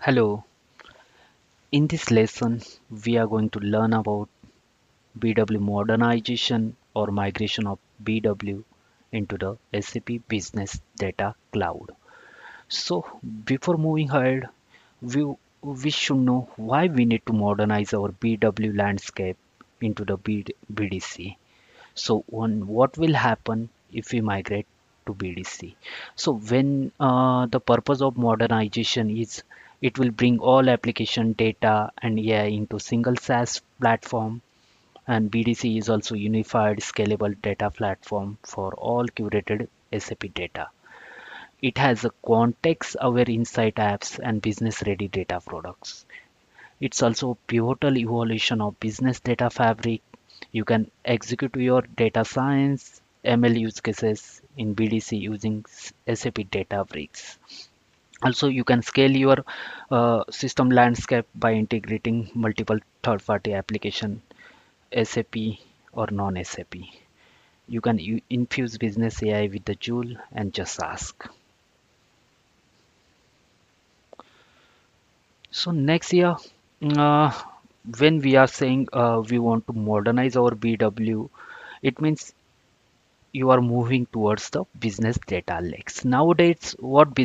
Hello, in this lesson, we are going to learn about BW modernization or migration of BW into the SAP Business Data Cloud. So, before moving ahead, we should know why we need to modernize our BW landscape into the BDC. So, what will happen if we migrate to BDC? So, when the purpose of modernization is it will bring all application data and AI into single SaaS platform, and BDC is also unified scalable data platform for all curated SAP data. It has a context-aware insight apps and business-ready data products. It's also a pivotal evolution of business data fabric. You can execute your data science ML use cases in BDC using SAP Databricks. Also, you can scale your system landscape by integrating multiple third-party application, SAP or non-SAP. You can infuse business AI with the Joule and just ask. So next year, uh, when we are saying we want to modernize our BW, it means you are moving towards the business data lakes. Nowadays, what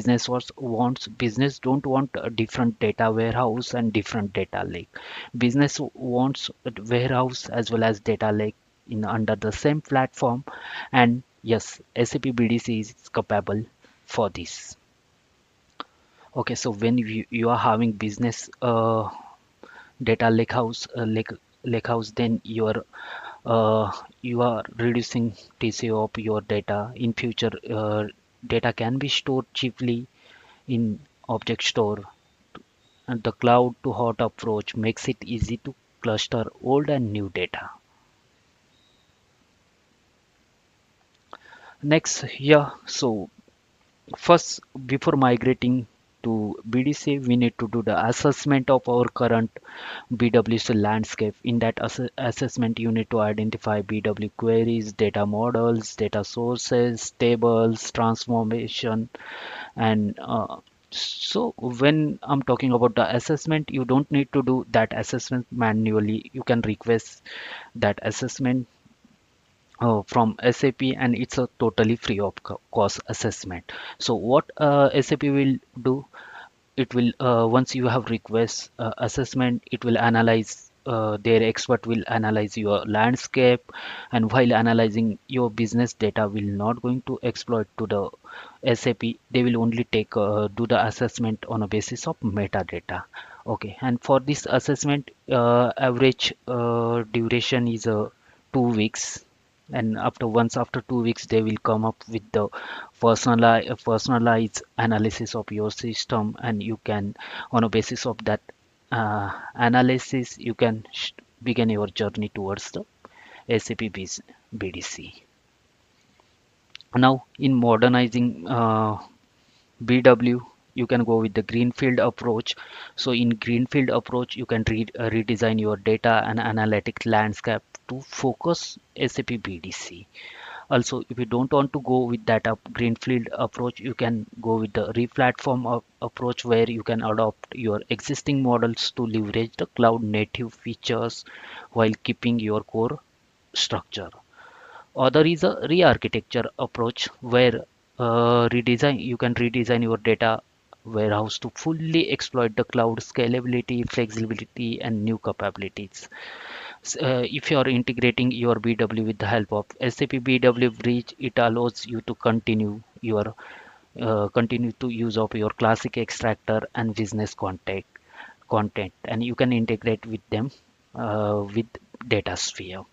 wants, business don't want a different data warehouse and different data lake. Business wants a warehouse as well as data lake in under the same platform, and yes, SAP BDC is capable for this. Okay, so when you are having business data lake house, then uh, you are reducing TCO of your data. In future, data can be stored cheaply in object store, and the cloud to hot approach makes it easy to cluster old and new data. Next, yeah, so first, before migrating to BDC, we need to do the assessment of our current BWC landscape. In that assessment, you need to identify BW queries, data models, data sources, tables, transformation, and so when I'm talking about the assessment, you don't need to do that assessment manually. You can request that assessment from SAP, and it's a totally free of cost assessment. So what SAP will do, it will once you have request assessment, it will analyze, their expert will analyze your landscape, and while analyzing your business data will not going to exploit to the SAP. They will only take do the assessment on a basis of metadata. Okay, and for this assessment, average duration is 2 weeks, and after 2 weeks they will come up with the personalized analysis of your system, and you can, on a basis of that analysis, you can begin your journey towards the SAP BDC. Now in modernizing BW, you can go with the greenfield approach. So in greenfield approach, you can redesign your data and analytics landscape to focus SAP BDC. Also, if you don't want to go with that greenfield approach, you can go with the replatform approach, where you can adopt your existing models to leverage the cloud native features while keeping your core structure. Other is a re-architecture approach, where redesign you can redesign your data warehouse to fully exploit the cloud scalability, flexibility, and new capabilities. If you are integrating your BW with the help of SAP BW Bridge, it allows you to continue to use of your classic extractor and business content, and you can integrate with them with DataSphere.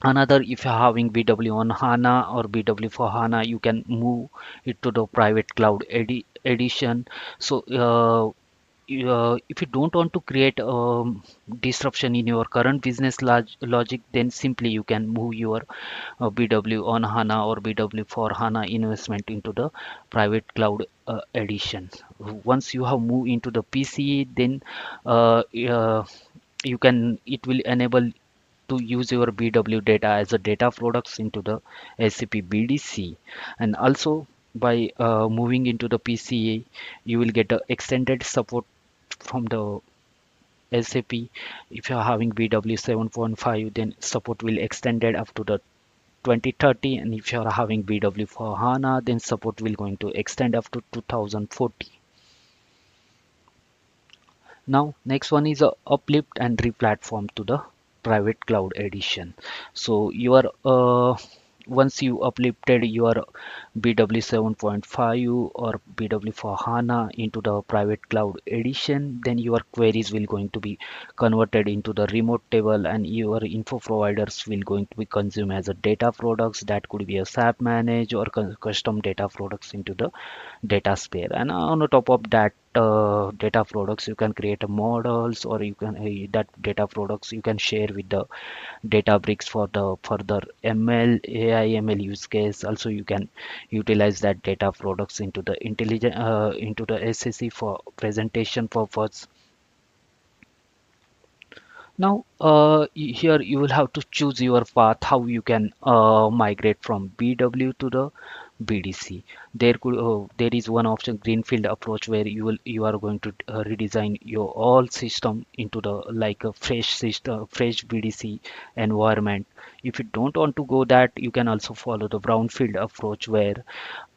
Another, if you're having BW on HANA or BW for HANA, you can move it to the private cloud edition. So if you don't want to create disruption in your current business logic, then simply you can move your BW on HANA or BW for HANA investment into the private cloud edition. Once you have moved into the PC, then you can it will enable to use your BW data as a data products into the SAP BDC. And also, by moving into the PCA, you will get a extended support from the SAP. If you are having BW 7.5, then support will extended up to the 2030, and if you are having BW for HANA, then support will going to extend up to 2040. Now, next one is a uplift and replatform to the private cloud edition. So you are once you uplifted your BW 7.5 or BW for HANA into the private cloud edition, then your queries will going to be converted into the remote table, and your info providers will going to be consumed as a data products. That could be a SAP manage or custom data products into the data sphere. And on the top of that data products, you can create a models, or you can that data products you can share with the Databricks for the further ML, AI, ML use case. Also, you can utilize that data products into the intelligent into the SSE for presentation purpose. Now, here you will have to choose your path, how you can migrate from BW to the BDC. There is one option, greenfield approach, where you are going to redesign your all system into the like a fresh system, fresh BDC environment. If you don't want to go that, you can also follow the brownfield approach, where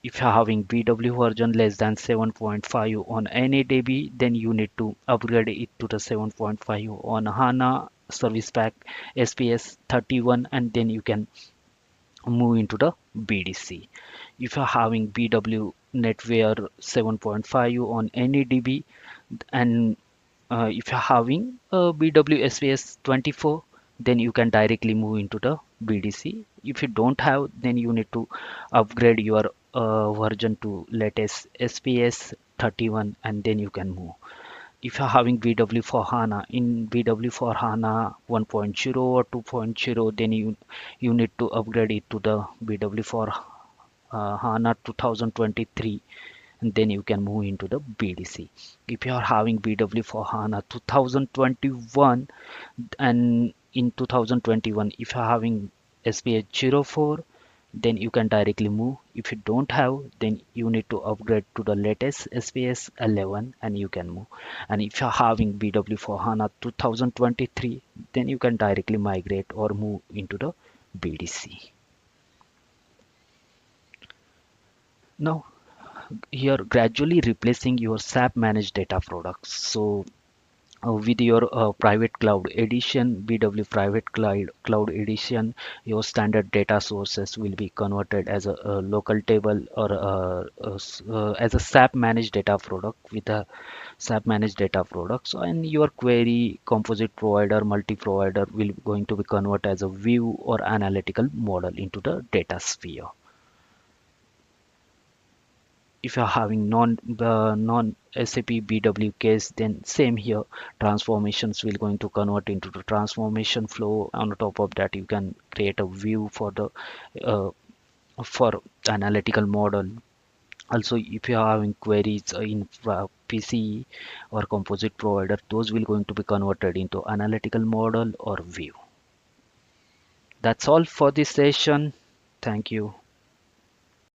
if you're having BW version less than 7.5 on NADB, then you need to upgrade it to the 7.5 on HANA Service Pack SPS 31, and then you can move into the BDC. If you're having BW NetWare 7.5 on NADB, and if you're having BW SPS 24, then you can directly move into the BDC. If you don't have, then you need to upgrade your version to latest SPS 31, and then you can move. If you're having BW for HANA, in BW for HANA 1.0 or 2.0, then you need to upgrade it to the BW for HANA 2023, and then you can move into the BDC. If you are having BW for HANA 2021, and in 2021 if you are having SPS 04, then you can directly move. If you don't have, then you need to upgrade to the latest SPS 11, and you can move. And if you're having BW for HANA 2023, then you can directly migrate or move into the BDC. Now, here gradually replacing your SAP managed data products. So with your private cloud edition, BW private cloud edition, your standard data sources will be converted as a local table, or as a SAP managed data product with a SAP managed data product. So, and your query composite provider, multi-provider will going to be converted as a view or analytical model into the data sphere. If you're having non SAP BW case, then same here, transformations will going to convert into the transformation flow. On top of that, you can create a view for the uh, for analytical model. Also, if you are having queries in PCE or composite provider, those will going to be converted into analytical model or view. That's all for this session. Thank you.